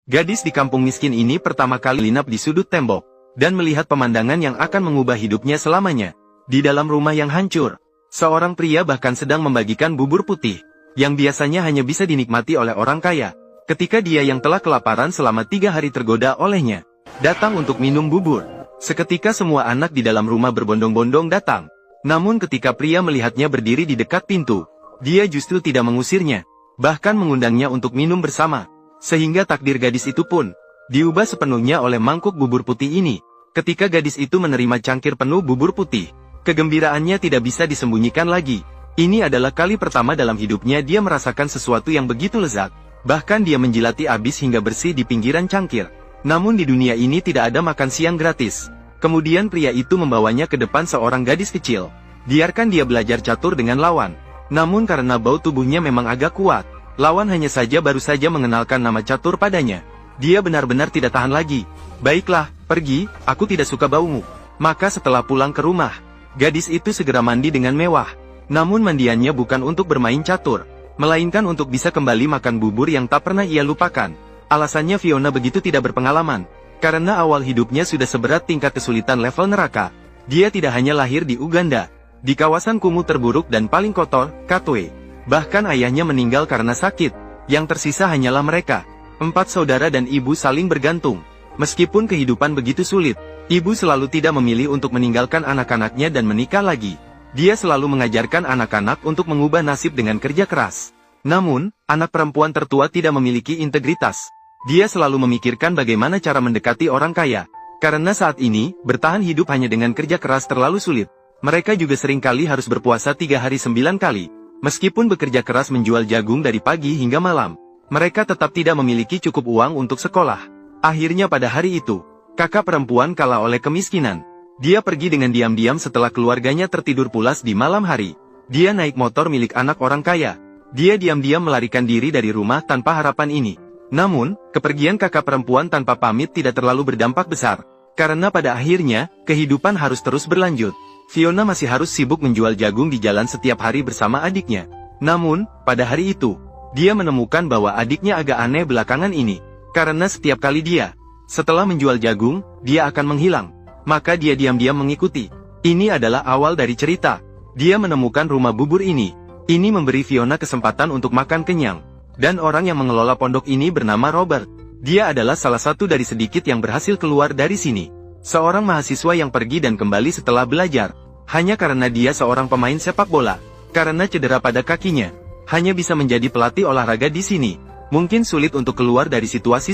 Gadis di kampung miskin ini pertama kali linap di sudut tembok, dan melihat pemandangan yang akan mengubah hidupnya selamanya. Di dalam rumah yang hancur, seorang pria bahkan sedang membagikan bubur putih, yang biasanya hanya bisa dinikmati oleh orang kaya. Ketika dia yang telah kelaparan selama 3 hari tergoda olehnya, datang untuk minum bubur. Seketika semua anak di dalam rumah berbondong-bondong datang. Namun ketika pria melihatnya berdiri di dekat pintu, dia justru tidak mengusirnya, bahkan mengundangnya untuk minum bersama. Sehingga takdir gadis itu pun diubah sepenuhnya oleh mangkuk bubur putih ini. Ketika gadis itu menerima cangkir penuh bubur putih, kegembiraannya tidak bisa disembunyikan lagi. Ini adalah kali pertama dalam hidupnya dia merasakan sesuatu yang begitu lezat. Bahkan dia menjilati abis hingga bersih di pinggiran cangkir. Namun di dunia ini tidak ada makan siang gratis. Kemudian pria itu membawanya ke depan seorang gadis kecil. Biarkan dia belajar catur dengan lawan. Namun karena bau tubuhnya memang agak kuat, lawan hanya saja baru saja mengenalkan nama catur padanya. Dia benar-benar tidak tahan lagi. Baiklah, pergi, aku tidak suka baumu. Maka setelah pulang ke rumah, gadis itu segera mandi dengan mewah. Namun mandiannya bukan untuk bermain catur, melainkan untuk bisa kembali makan bubur yang tak pernah ia lupakan. Alasannya Fiona begitu tidak berpengalaman. Karena awal hidupnya sudah seberat tingkat kesulitan level neraka. Dia tidak hanya lahir di Uganda, di kawasan kumuh terburuk dan paling kotor, Katwe. Bahkan ayahnya meninggal karena sakit. Yang tersisa hanyalah mereka. 4 saudara dan ibu saling bergantung. Meskipun kehidupan begitu sulit, ibu selalu tidak memilih untuk meninggalkan anak-anaknya dan menikah lagi. Dia selalu mengajarkan anak-anak untuk mengubah nasib dengan kerja keras. Namun, anak perempuan tertua tidak memiliki integritas. Dia selalu memikirkan bagaimana cara mendekati orang kaya. Karena saat ini, bertahan hidup hanya dengan kerja keras terlalu sulit. Mereka juga seringkali harus berpuasa 3 hari 9 kali. Meskipun bekerja keras menjual jagung dari pagi hingga malam, mereka tetap tidak memiliki cukup uang untuk sekolah. Akhirnya pada hari itu, kakak perempuan kalah oleh kemiskinan. Dia pergi dengan diam-diam setelah keluarganya tertidur pulas di malam hari. Dia naik motor milik anak orang kaya. Dia diam-diam melarikan diri dari rumah tanpa harapan ini. Namun, kepergian kakak perempuan tanpa pamit tidak terlalu berdampak besar. Karena pada akhirnya, kehidupan harus terus berlanjut. Fiona masih harus sibuk menjual jagung di jalan setiap hari bersama adiknya. Namun, pada hari itu, dia menemukan bahwa adiknya agak aneh belakangan ini. Karena setiap kali setelah menjual jagung, dia akan menghilang. Maka dia diam-diam mengikuti. Ini adalah awal dari cerita. Dia menemukan rumah bubur ini. Ini memberi Fiona kesempatan untuk makan kenyang. Dan orang yang mengelola pondok ini bernama Robert. Dia adalah salah satu dari sedikit yang berhasil keluar dari sini. Seorang mahasiswa yang pergi dan kembali setelah belajar. Hanya karena dia seorang pemain sepak bola. Karena cedera pada kakinya, hanya bisa menjadi pelatih olahraga di sini. Mungkin sulit untuk keluar dari situasi